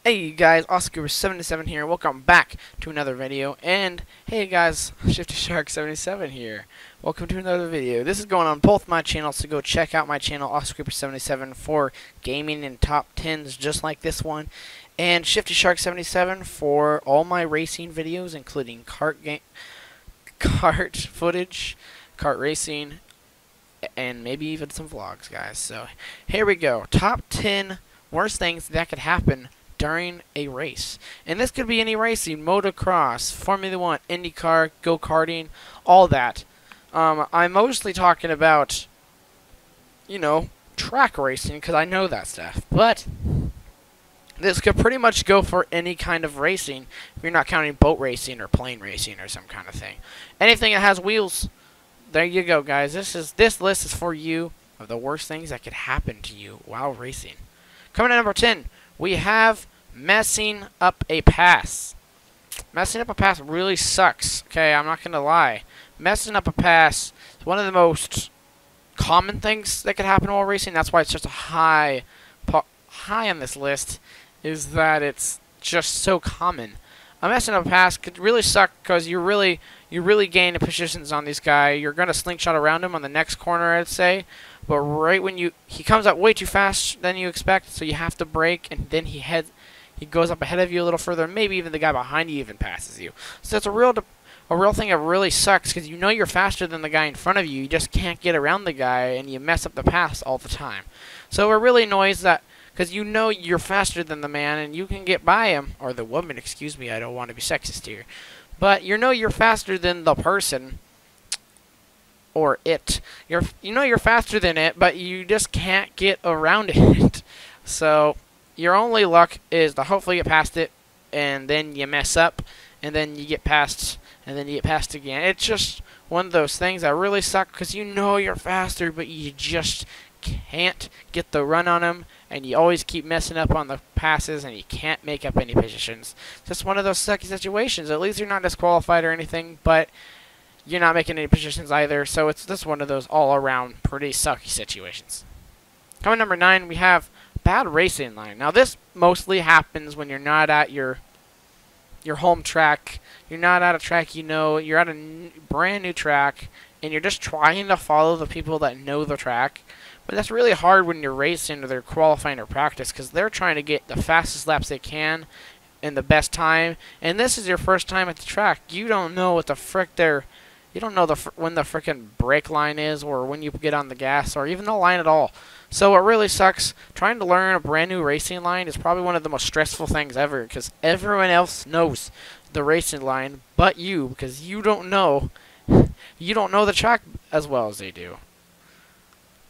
Hey guys, Oscar77 here. Welcome back to another video. And hey guys, Shifty Shark 77 here. Welcome to another video. This is going on both my channels, so go check out my channel Oscar77 for gaming and top 10s just like this one, and Shifty Shark 77 for all my racing videos, including kart footage, kart racing, and maybe even some vlogs, guys. So here we go. Top 10 worst things that could happen during a race. And this could be any racing: motocross, Formula 1, IndyCar, go-karting, all that. I'm mostly talking about, track racing, because I know that stuff. But this could pretty much go for any kind of racing, if you're not counting boat racing or plane racing or some kind of thing. Anything that has wheels, there you go, guys. This list is for you of the worst things that could happen to you while racing. Coming at number 10, we have messing up a pass. Messing up a pass really sucks. Okay, I'm not going to lie. Messing up a pass is one of the most common things that could happen while racing. That's why it's just a high on this list, is that it's just so common. A messing up a pass could really suck because you really gain positions on this guy. You're going to slingshot around him on the next corner, I'd say. But right when he comes up way too fast than you expect, so you have to brake, and then he goes up ahead of you a little further. Maybe even the guy behind you even passes you. So it's a real thing that really sucks, because you know you're faster than the guy in front of you. You just can't get around the guy, and you mess up the pass all the time. So it really annoys that, because you know you're faster than the man, and you can get by him, or the woman, excuse me. I don't want to be sexist here, but you know you're faster than the person. Or it. You're faster than it, but you just can't get around it. So your only luck is to hopefully get past it, and then you mess up, and then you get past, and then you get past again. It's just one of those things that really suck, because you know you're faster, but you just can't get the run on them, and you always keep messing up on the passes, and you can't make up any positions. Just one of those sucky situations. At least you're not disqualified or anything, but you're not making any positions either, so it's just one of those all-around pretty sucky situations. Coming number 9, we have bad racing line. Now this mostly happens when you're not at your home track. You're not at a track you're at a brand new track, and you're just trying to follow the people that know the track. But that's really hard when you're racing or they're qualifying or practice, because they're trying to get the fastest laps they can in the best time. And this is your first time at the track. You don't know what the frick you don't know when the frickin' brake line is, or when you get on the gas, or even the line at all. So it really sucks. Trying to learn a brand new racing line is probably one of the most stressful things ever, because everyone else knows the racing line but you, because you don't know the track as well as they do.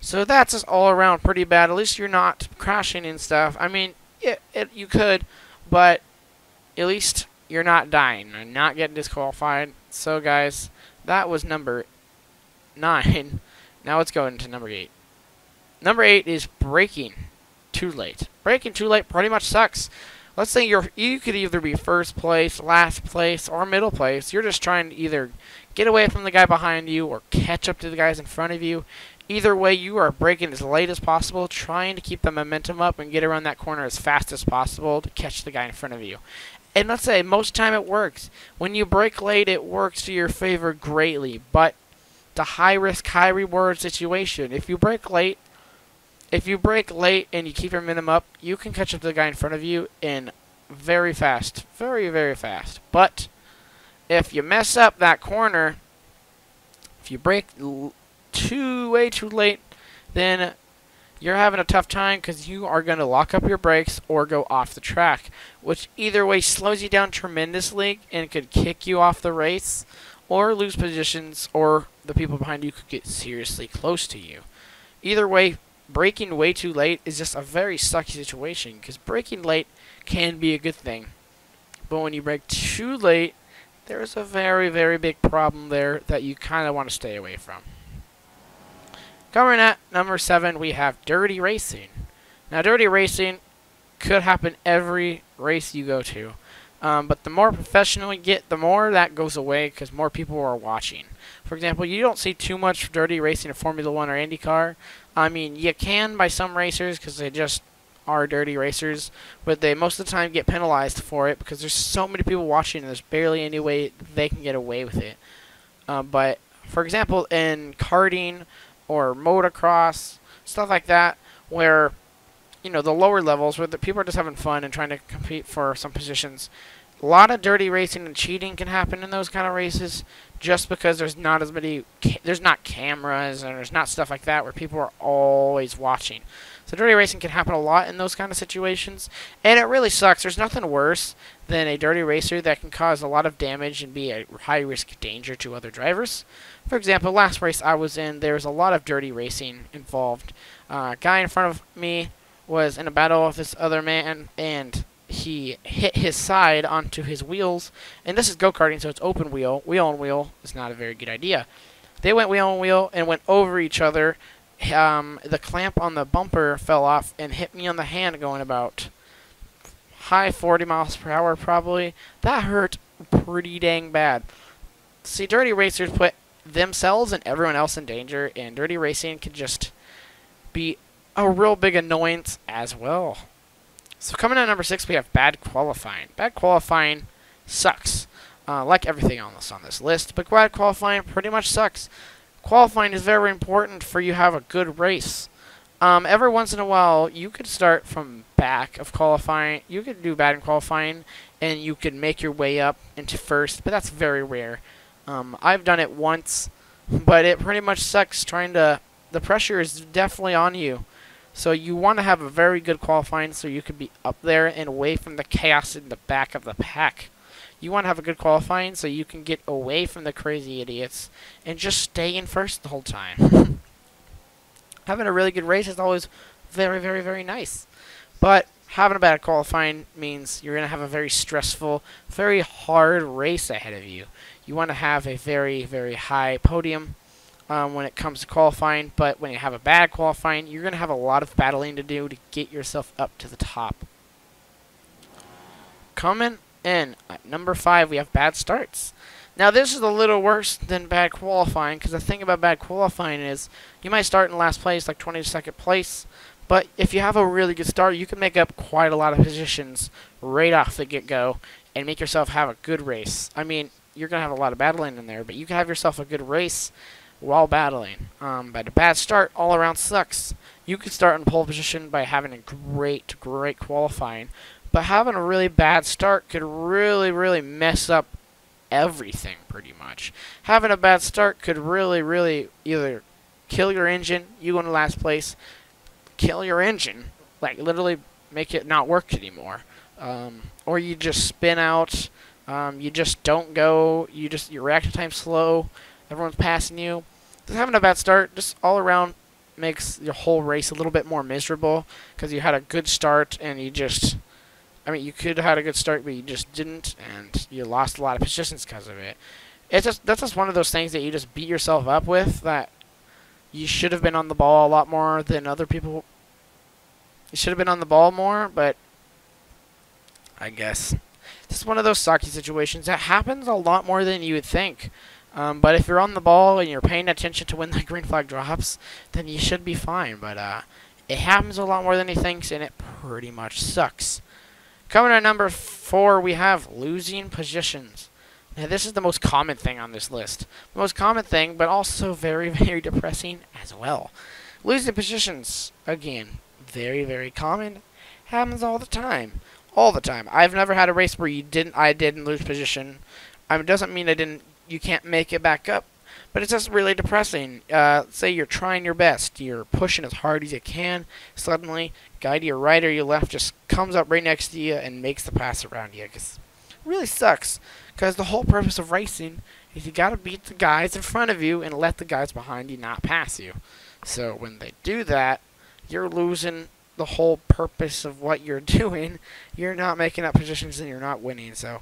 So that's just all around pretty bad. At least you're not crashing and stuff. I mean, you could, but at least you're not dying and not getting disqualified. So guys, that was number 9. Now let's go into number 8. Number 8 is braking too late. Braking too late pretty much sucks. Let's say you could either be first place, last place, or middle place. You're just trying to either get away from the guy behind you or catch up to the guys in front of you. Either way, you are braking as late as possible, trying to keep the momentum up and get around that corner as fast as possible to catch the guy in front of you. And let's say most of the time it works. When you brake late, it works to your favor greatly. But the high risk, high reward situation, if you brake late and you keep your minimum up, you can catch up to the guy in front of you in very fast, very, very fast. But if you mess up that corner, if you brake way too late, then you're having a tough time, because you are going to lock up your brakes or go off the track, which either way slows you down tremendously and could kick you off the race, or lose positions, or the people behind you could get seriously close to you. Either way, braking way too late is just a very sucky situation, because braking late can be a good thing, but when you brake too late, there's a very, very big problem there that you kind of want to stay away from. Coming at number 7, we have dirty racing. Now, dirty racing could happen every race you go to. But the more professional you get, the more that goes away, because more people are watching. For example, you don't see too much dirty racing in Formula 1 or IndyCar. I mean, you can by some racers, because they just are dirty racers, but they most of the time get penalized for it because there's so many people watching and there's barely any way they can get away with it. But for example, in karting or motocross, stuff like that, where the lower levels where the people are just having fun and trying to compete for some positions, a lot of dirty racing and cheating can happen in those kind of races, just because there's not as many, there's not cameras and there's not stuff like that where people are always watching. So dirty racing can happen a lot in those kind of situations, and it really sucks. There's nothing worse than a dirty racer that can cause a lot of damage and be a high-risk danger to other drivers. For example, last race I was in, there was a lot of dirty racing involved. A guy in front of me was in a battle with this other man, and he hit his side onto his wheels. And this is go-karting, so it's open wheel. Wheel on wheel is not a very good idea. They went wheel on wheel and went over each other. The clamp on the bumper fell off and hit me on the hand going about high 40 miles per hour probably. That hurt pretty dang bad. See, dirty racers put themselves and everyone else in danger, and dirty racing can just be a real big annoyance as well. So coming in at number 6, we have bad qualifying. Bad qualifying sucks, like everything else on this list, but bad qualifying pretty much sucks. Qualifying is very important for you to have a good race. Every once in a while, you could start from back of qualifying. You could do bad in qualifying, and you could make your way up into first, but that's very rare. I've done it once, but it pretty much sucks the pressure is definitely on you. So you want to have a very good qualifying so you can be up there and away from the chaos in the back of the pack. You want to have a good qualifying so you can get away from the crazy idiots and just stay in first the whole time. Having a really good race is always very, very, very nice. But having a bad qualifying means you're going to have a very stressful, very hard race ahead of you. You want to have a very, very high podium when it comes to qualifying, but when you have a bad qualifying, you're going to have a lot of battling to do to get yourself up to the top. Coming in at number 5, we have bad starts. Now this is a little worse than bad qualifying, because the thing about bad qualifying is you might start in last place, like 22nd place, but if you have a really good start, you can make up quite a lot of positions right off the get-go and make yourself have a good race. I mean, you're going to have a lot of battling in there, but you can have yourself a good race while battling. But a bad start all around sucks. You could start in pole position by having a great qualifying, but having a really bad start could really mess up everything pretty much. Having a bad start could really either kill your engine, you go into last place, kill your engine, like literally make it not work anymore, or you just spin out, you just don't go, your reaction time's slow, everyone's passing you. Just having a bad start just all around makes your whole race a little bit more miserable, because you had a good start and you just, I mean, you could have had a good start, but you just didn't, and you lost a lot of positions because of it. That's just one of those things that you just beat yourself up with, that you should have been on the ball a lot more than other people. You should have been on the ball more, but I guess this is one of those sucky situations that happens a lot more than you would think. But if you're on the ball and you're paying attention to when the green flag drops, then you should be fine. But it happens a lot more than he thinks, and it pretty much sucks. Coming at number 4, we have losing positions. Now, this is the most common thing on this list. The most common thing, but also very, very depressing as well. Losing positions, again, very, very common. Happens all the time. All the time. I've never had a race where I didn't lose position. It doesn't mean you can't make it back up, but it's just really depressing. Say you're trying your best, you're pushing as hard as you can, suddenly guy to your right or your left just comes up right next to you and makes the pass around you. It really sucks, because the whole purpose of racing is you gotta beat the guys in front of you and let the guys behind you not pass you. So when they do that, you're losing the whole purpose of what you're doing. You're not making up positions and you're not winning. So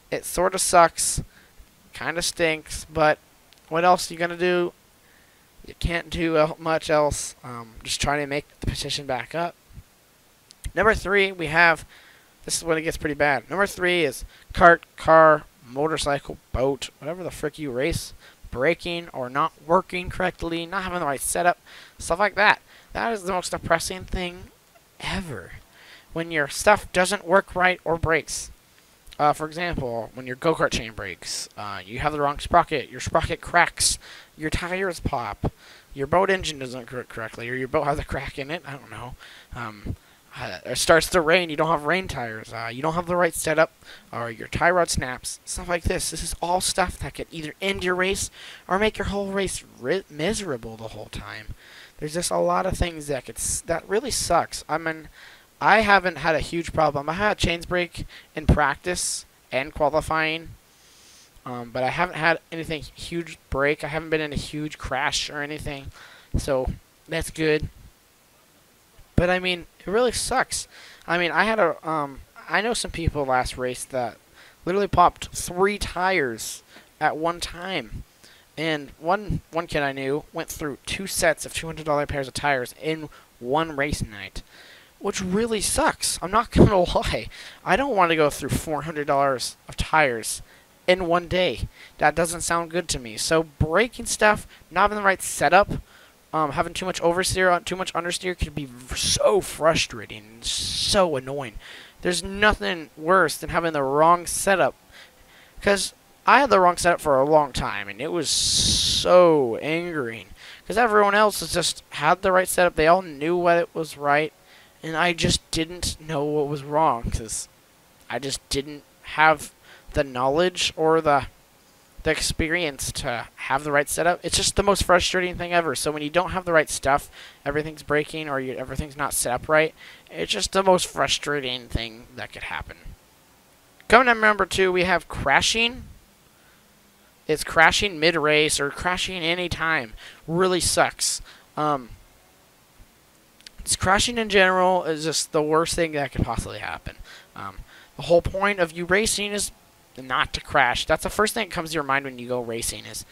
it sort of sucks. Kind of stinks, but what else are you going to do? You can't do much else. Just trying to make the position back up. Number 3, we have, this is when it gets pretty bad. Number 3 is kart, car, motorcycle, boat, whatever the frick you race, braking or not working correctly, not having the right setup, stuff like that. That is the most depressing thing ever. when your stuff doesn't work right or breaks. For example, when your go-kart chain breaks, you have the wrong sprocket, your sprocket cracks, your tires pop, your boat engine doesn't work correctly, or your boat has a crack in it, I don't know. It starts to rain, you don't have rain tires, you don't have the right setup, or your tie rod snaps, stuff like this. This is all stuff that could either end your race or make your whole race miserable the whole time. There's just a lot of things that really sucks. I mean, I haven't had a huge problem. I had chains break in practice and qualifying, but I haven't had anything huge break. I haven't been in a huge crash or anything, so that's good. But I mean, it really sucks. I mean, I know some people last race that literally popped 3 tires at one time. And one kid I knew went through 2 sets of $200 pairs of tires in one race night, which really sucks. I'm not going to lie. I don't want to go through $400 of tires in one day. That doesn't sound good to me. So breaking stuff, not having the right setup, having too much oversteer, too much understeer could be so frustrating and so annoying. There's nothing worse than having the wrong setup. Because I had the wrong setup for a long time, and it was so angering. Because everyone else has just had the right setup. They all knew what it was right. And I just didn't know what was wrong. Because I just didn't have the knowledge or the experience to have the right setup. It's just the most frustrating thing ever. So when you don't have the right stuff, everything's breaking or everything's not set up right, it's just the most frustrating thing that could happen. Coming up number 2, we have crashing. It's crashing mid-race or crashing any time. Really sucks. It's crashing in general is just the worst thing that could possibly happen. The whole point of you racing is not to crash. That's the first thing that comes to your mind when you go racing is,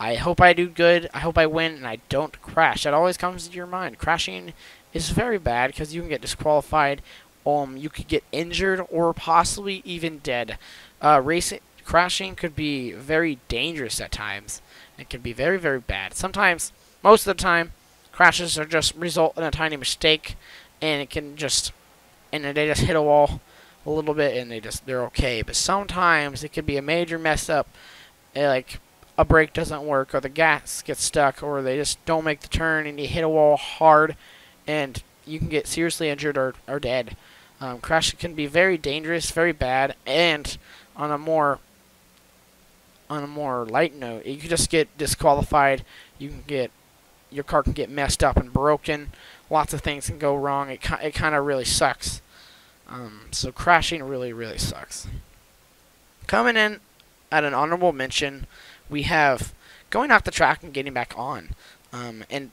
I hope I do good, I hope I win, and I don't crash. That always comes to your mind. Crashing is very bad because you can get disqualified, you could get injured, or possibly even dead. Crashing could be very dangerous at times. It can be very, very bad. Sometimes, most of the time, crashes are just result in a tiny mistake, and it can just, and they just hit a wall a little bit and they're okay. But sometimes it could be a major mess up, like a brake doesn't work or the gas gets stuck or they just don't make the turn and you hit a wall hard and you can get seriously injured or dead. Crashing can be very dangerous, very bad, and on a more light note, you can just get disqualified. Your car can get messed up and broken. Lots of things can go wrong. It kind of really sucks. So crashing really, really sucks. Coming in at an honorable mention, we have going off the track and getting back on. And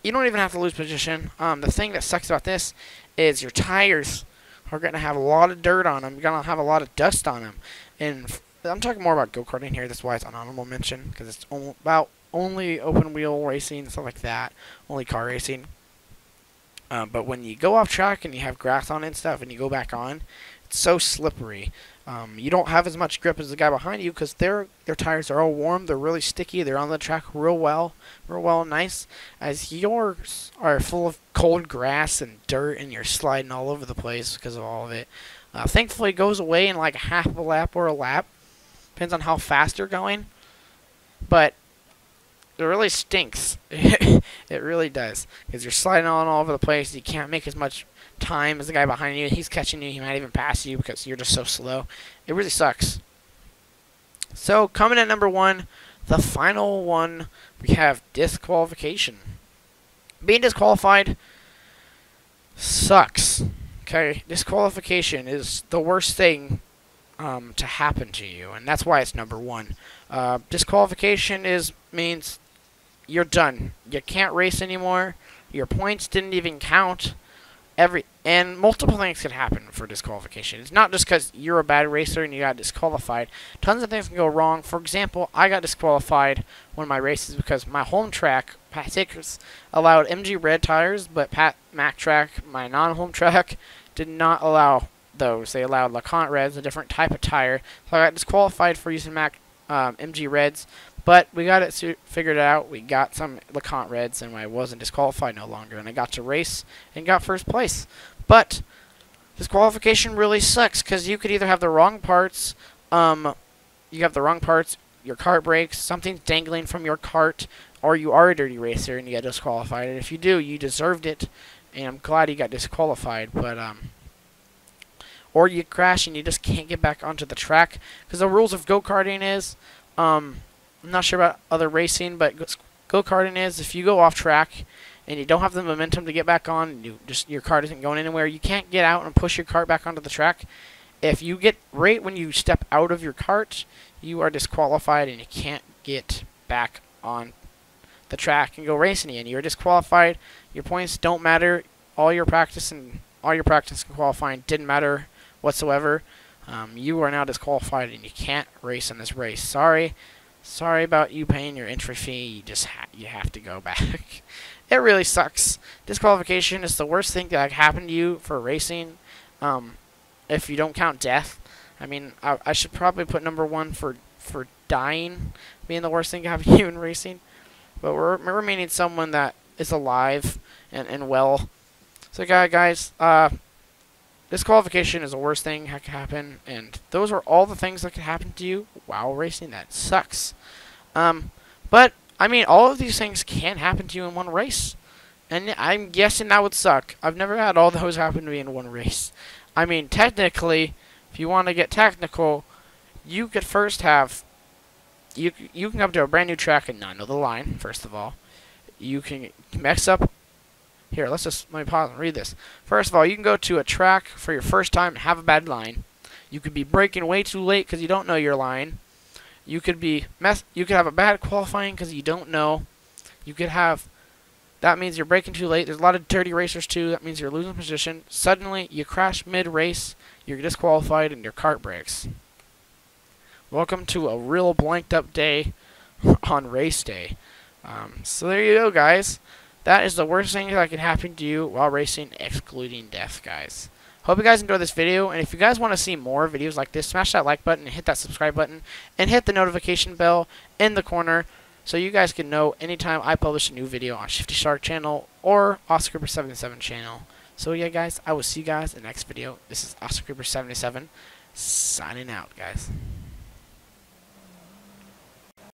you don't even have to lose position. The thing that sucks about this is your tires are going to have a lot of dirt on them. You're going to have a lot of dust on them. And I'm talking more about go-karting here. That's why it's an honorable mention, because it's about only open wheel racing, stuff like that. Only car racing. But when you go off track and you have grass on it and stuff and you go back on, it's so slippery. You don't have as much grip as the guy behind you because their tires are all warm. They're really sticky. They're on the track real well and nice. As yours are full of cold grass and dirt and you're sliding all over the place because of all of it. Thankfully, it goes away in like a half of a lap or a lap. Depends on how fast you're going. But it really stinks. It really does. Because you're sliding on all over the place. You can't make as much time as the guy behind you. He's catching you. He might even pass you because you're just so slow. It really sucks. So, coming at number 1, the final one, we have disqualification. Being disqualified sucks. Okay? Disqualification is the worst thing to happen to you. And that's why it's number 1. Disqualification means you're done. You can't race anymore. Your points didn't even count. And multiple things can happen for disqualification. It's not just because you're a bad racer and you got disqualified. Tons of things can go wrong. For example, I got disqualified one of my races because my home track, Pat Tickers, allowed MG red tires, but Mac track, my non-home track, did not allow those. They allowed LeConte reds, a different type of tire. So I got disqualified for using MG reds. But we got it figured out. We got some LeConte reds, and I wasn't disqualified no longer. And I got to race and got first place. But Disqualification really sucks because you could either have the wrong parts, you have the wrong parts, your cart breaks, something's dangling from your cart, or you are a dirty racer and you get disqualified. And if you do, you deserved it, and I'm glad you got disqualified. But or you crash and you just can't get back onto the track, because the rules of go-karting is, I'm not sure about other racing, but go-karting is if you go off track and you don't have the momentum to get back on, your cart isn't going anywhere, you can't get out and push your cart back onto the track. If you get right when you step out of your cart, you are disqualified and you can't get back on the track and go racing again. You're disqualified. Your points don't matter. All your practice and qualifying didn't matter whatsoever. You are now disqualified and you can't race in this race. Sorry about you paying your entry fee. You have to go back. It really sucks. Disqualification is the worst thing that happened to you for racing. If you don't count death. I mean, I should probably put number 1 for dying being the worst thing to happen to you in racing. But we're remaining someone that is alive and well. So guys, disqualification is the worst thing that could happen, and those are all the things that could happen to you while racing. That sucks. But I mean, all of these things can happen to you in one race, and I'm guessing that would suck. I've never had all those happen to me in one race. I mean, technically, if you want to get technical, you could first have, you can come to a brand new track and not know the line, first of all. You can mess up. Here, let me pause and read this. First of all, you can go to a track for your first time and have a bad line. You could be braking way too late because you don't know your line. You could have a bad qualifying because you don't know. That means you're braking too late. There's a lot of dirty racers too. That means you're losing position. Suddenly, you crash mid-race, you're disqualified, and your cart breaks. Welcome to a real blanked up day on race day. So there you go, guys. That is the worst thing that can happen to you while racing, excluding death, guys. Hope you guys enjoyed this video, and if you guys want to see more videos like this, smash that like button and hit that subscribe button, and hit the notification bell in the corner so you guys can know anytime I publish a new video on Shifty Shark channel or Oscar Creeper 77 channel. So yeah, guys, I will see you guys in the next video. This is Oscar Creeper 77 signing out, guys.